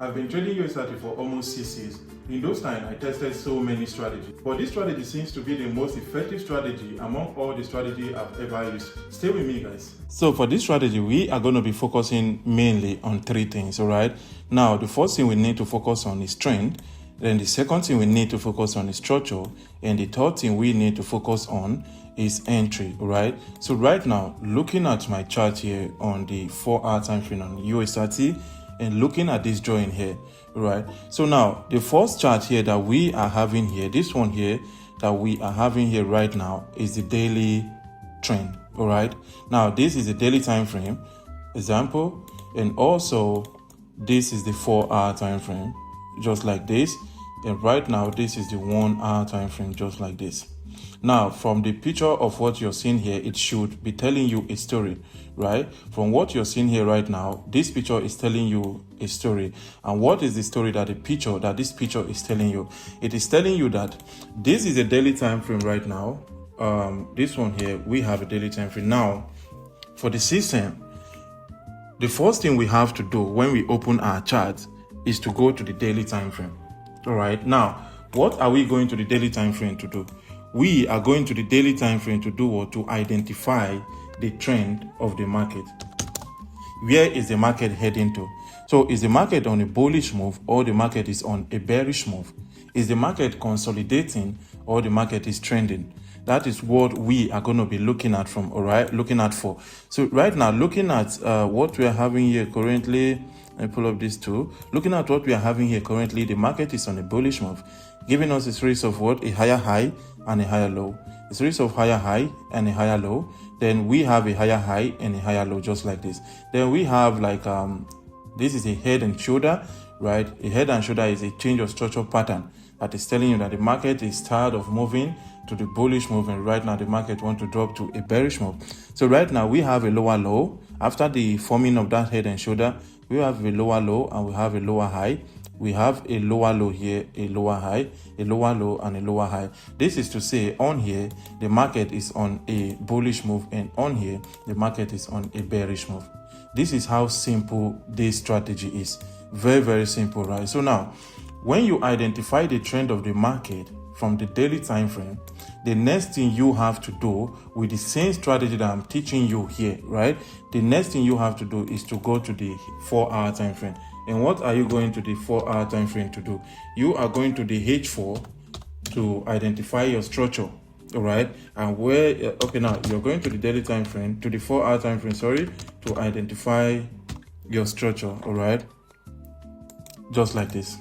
I've been trading US30 for almost 6 years. In those times, I tested so many strategies. But this strategy seems to be the most effective strategy among all the strategies I've ever used. Stay with me, guys. So for this strategy, we are going to be focusing mainly on 3 things, alright? Now, the first thing we need to focus on is trend. Then the second thing we need to focus on is structure. And the third thing we need to focus on is entry, right? So right now, looking at my chart here on the 4-hour time frame on US30, and looking at this drawing here, right? So now the first chart here that we are having here, this one here that we are having here right now, is the daily trend. All right, now this is the daily time frame example, and also this is the 4-hour time frame, just like this. And right now this is the 1-hour time frame, just like this. Now, from the picture of what you're seeing here, it should be telling you a story, right? From what you're seeing here right now, this picture is telling you a story. And what is the story that this picture is telling you? It is telling you that this is a daily time frame right now. This one here, we have a daily time frame. Now, for the system, the first thing we have to do when we open our chart is to go to the daily time frame. All right. Now, what are we going to the daily time frame to do? We are going to the daily time frame to do what? To identify the trend of the market. Where is the market heading to? So is the market on a bullish move, or the market is on a bearish move? Is the market consolidating, or the market is trending? That is what we are going to be looking at from, all right, looking at for. So right now, looking at what we are having here currently, let me pull up this too. Looking at what we are having here currently, the market is on a bullish move, giving us a series of what? A higher high and a higher low. A series of higher high and a higher low. Then we have a higher high and a higher low, just like this. Then we have like, this is a head and shoulder, right? A head and shoulder is a change of structure pattern that is telling you that the market is tired of moving to the bullish move, and right now the market wants to drop to a bearish move. So right now we have a lower low. After the forming of that head and shoulder, we have a lower low and we have a lower high. We have a lower low here, a lower high, a lower low, and a lower high. This is to say, on here, the market is on a bullish move, and on here, the market is on a bearish move. This is how simple this strategy is. Very, very simple, right? So now, when you identify the trend of the market from the daily time frame, the next thing you have to do with the same strategy that I'm teaching you here, right? The next thing you have to do is to go to the 4-hour time frame. And what are you going to the 4-hour time frame to do? You are going to the H4 to identify your structure, all right? And where, okay, now you're going to the daily time frame, to the 4-hour time frame, sorry, to identify your structure, all right? Just like this.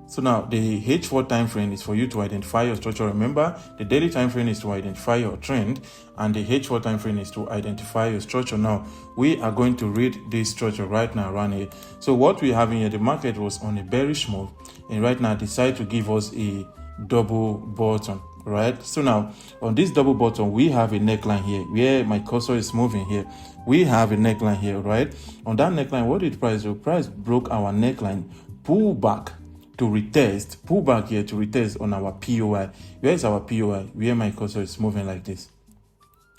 So now the H4 time frame is for you to identify your structure. Remember, the daily time frame is to identify your trend, and the H4 time frame is to identify your structure. Now we are going to read this structure right now around here. So what we have in here, the market was on a bearish move, and right now decide to give us a double bottom, right? So now on this double bottom, we have a neckline here where my cursor is moving here. We have a neckline here, right? On that neckline, what did price do? Price broke our neckline, pull back to retest, pull back here to retest on our POI. Where is our POI? Where my cursor is moving like this.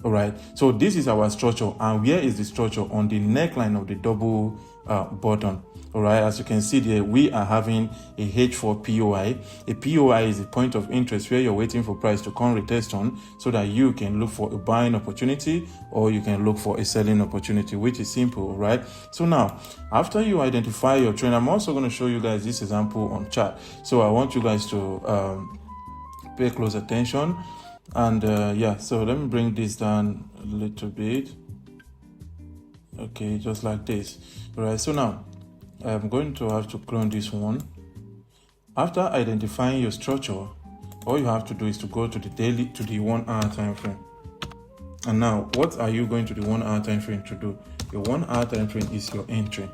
All right, so this is our structure, and where is the structure? On the neckline of the double bottom. All right, as you can see there, we are having a H4 POI. A POI is a point of interest where you're waiting for price to come retest on, so that you can look for a buying opportunity, or you can look for a selling opportunity, which is simple, right? So now, after you identify your trend, I'm also going to show you guys this example on chart. So I want you guys to pay close attention. And yeah, so let me bring this down a little bit. Okay, just like this. All right, so now I'm going to have to clone this one. After identifying your structure, all you have to do is to go to the 1-hour time frame. And now, what are you going to the 1-hour time frame to do? Your 1-hour time frame is your entry.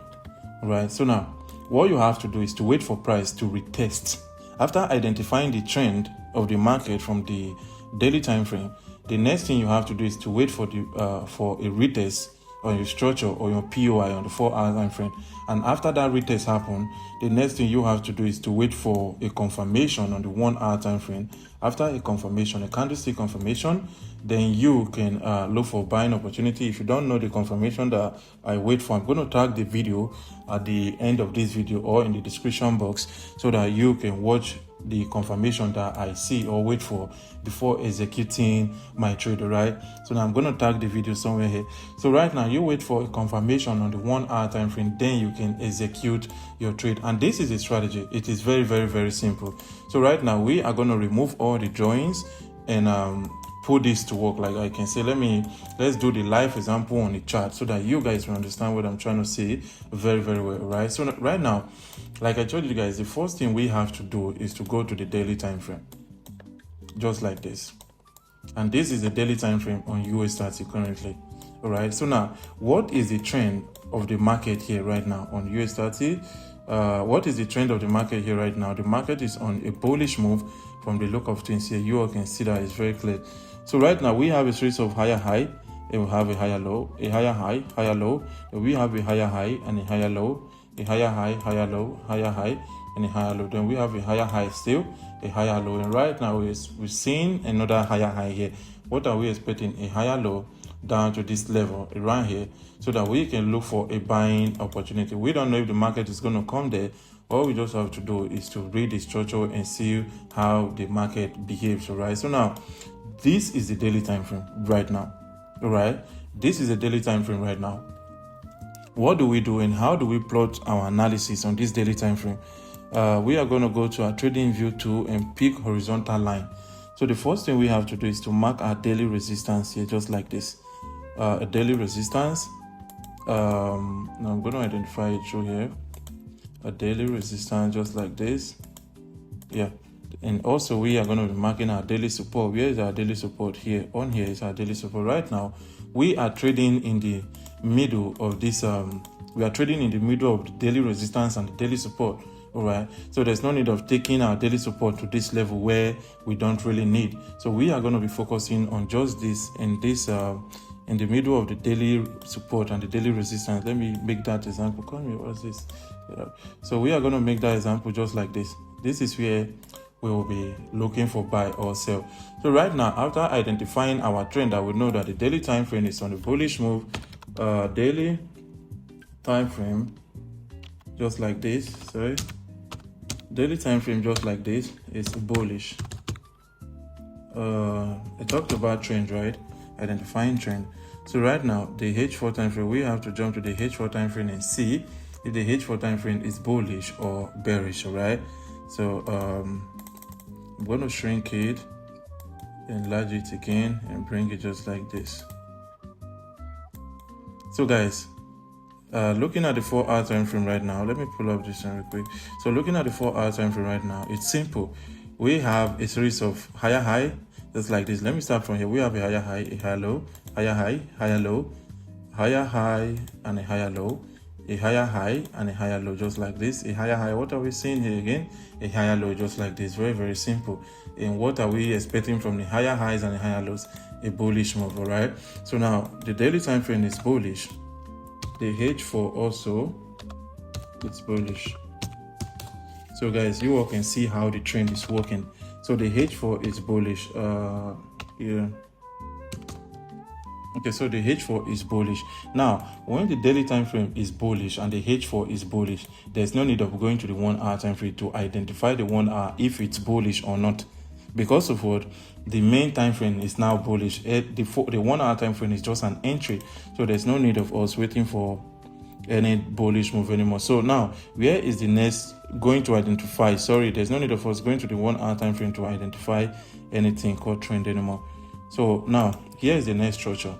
All right, so now what you have to do is to wait for price to retest. After identifying the trend of the market from the daily time frame, the next thing you have to do is to wait for a retest on your structure or your POI on the 4-hour time frame. And after that retest happen, the next thing you have to do is to wait for a confirmation on the 1-hour time frame. After a confirmation, a candlestick confirmation, then you can look for buying opportunity. If you don't know the confirmation that I wait for, I'm going to tag the video at the end of this video or in the description box so that you can watch the confirmation that I see or wait for before executing my trade. Right, so now I'm going to tag the video somewhere here. So right now you wait for a confirmation on the 1-hour time frame, then you can execute your trade. And this is a strategy. It is very, very, very simple. So right now we are going to remove all the joins and put this to work. Like I can say, let's do the live example on the chart so that you guys will understand what I'm trying to say very, very well. Right, so right now, like I told you guys, the first thing we have to do is to go to the daily time frame, just like this. And this is the daily time frame on US30 currently. All right, so now what is the trend of the market here right now on US30? What is the trend of the market here right now? The market is on a bullish move from the look of things here. You all can see that it's very clear. So right now we have a series of higher high, and we have a higher low, a higher high, higher low. Then we have a higher high and a higher low, a higher high, higher low, higher high, and a higher low. Then we have a higher high still, a higher low. And right now we're seeing another higher high here. What are we expecting? A higher low down to this level around here so that we can look for a buying opportunity. We don't know if the market is going to come there. All we just have to do is to read the structure and see how the market behaves. All right, so now this is the daily time frame right now. All right, this is the daily time frame right now. What do we do and how do we plot our analysis on this daily time frame? We are going to go to our trading view tool and pick horizontal line. So the first thing we have to do is to mark our daily resistance here, just like this. A daily resistance. Now I'm going to identify it through here. A daily resistance, just like this. Yeah. And also we are going to be marking our daily support. Where is our daily support? Here. On here is our daily support. Right now we are trading in the middle of this. We are trading in the middle of the daily resistance and the daily support. All right, so there's no need of taking our daily support to this level where we don't really need. So we are going to be focusing on just this and this in the middle of the daily support and the daily resistance. Let me make that example. Call me, what's this? Yeah. So we are going to make that example just like this. This is where we will be looking for buy or sell. So right now, after identifying our trend, I would know that the daily time frame is on the bullish move. Daily time frame just like this. Sorry. Daily time frame just like this is bullish. I talked about trend, right? Identifying trend. So right now the H4 time frame, we have to jump to the H4 time frame and see if the H4 time frame is bullish or bearish. All right, so I'm going to shrink it, enlarge it again, and bring it just like this. So guys, looking at the 4-hour time frame right now, let me pull up this one real quick. So looking at the 4-hour time frame right now, it's simple. We have a series of higher high, just like this. Let me start from here. We have a higher high, a higher low, higher high, higher low, higher high, and a higher low, a higher high, and a higher low, just like this. A higher high. What are we seeing here again? A higher low, just like this. Very, very simple. And what are we expecting from the higher highs and the higher lows? A bullish move. All right. So now the daily time frame is bullish. The H4 also, it's bullish. So guys, you all can see how the trend is working. So the H4 is bullish. Yeah. Okay, so the H4 is bullish. Now, when the daily time frame is bullish and the H4 is bullish, there's no need of going to the 1-hour time frame to identify the 1 hour if it's bullish or not. Because of what? The main time frame is now bullish. The 1-hour time frame is just an entry. So there's no need of us waiting for any bullish move anymore. So now, where is the next going to identify? Sorry, there's no need of us going to the 1-hour time frame to identify anything called trend anymore. So now, here is the next structure.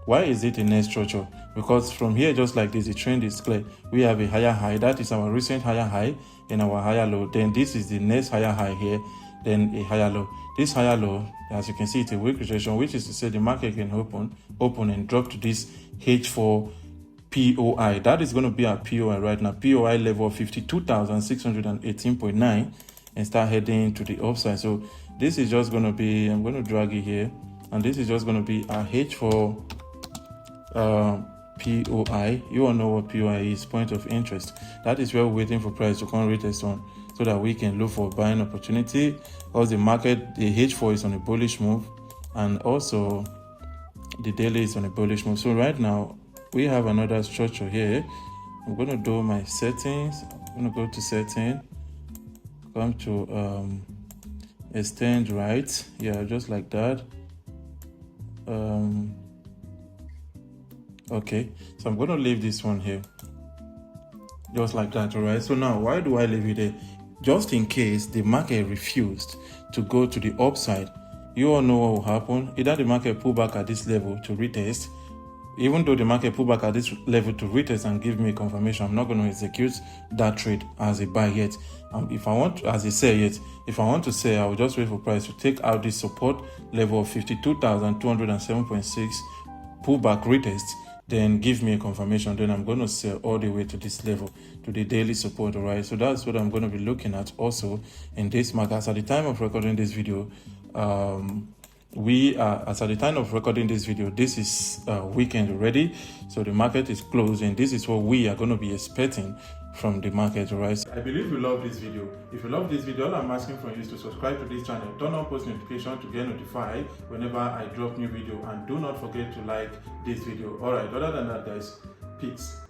Why is it a next structure? Because from here, just like this, the trend is clear. We have a higher high. That is our recent higher high and our higher low. Then this is the next higher high here. Then a higher low. This higher low, as you can see, it's a weak rejection, which is to say the market can open and drop to this H4 POI. That is going to be our POI right now. POI level 52,618.9 and start heading to the upside. So this is just going to be, I'm going to drag it here, and this is just going to be our H4 POI. You all know what POI is, point of interest. That is where we're waiting for price to come retest on, so that we can look for buying opportunity. Because the market, the H4 is on a bullish move, and also the daily is on a bullish move. So right now we have another structure here. I'm going to do my settings. I'm going to go to setting, come to extend right, yeah, just like that. Okay, so I'm going to leave this one here just like that. All right, so now why do I leave it there? Just in case the market refused to go to the upside. You all know what will happen. Either the market pull back at this level to retest. Even though the market pull back at this level to retest and give me a confirmation, I'm not going to execute that trade as a buy yet. If I want to, as I say yet, if I want to sell, I will just wait for price to take out this support level of 52,207.6, pull back retest, then give me a confirmation. Then I'm going to sell all the way to this level, to the daily support. All right, so that's what I'm going to be looking at also in this market. As at the time of recording this video, as at the time of recording this video, this is weekend already, so the market is closed, and this is what we are going to be expecting from the market. Right, I believe you love this video. If you love this video, all I'm asking from you is to subscribe to this channel, turn on post notification to get notified whenever I drop new video, and do not forget to like this video. All right, other than that, guys, peace.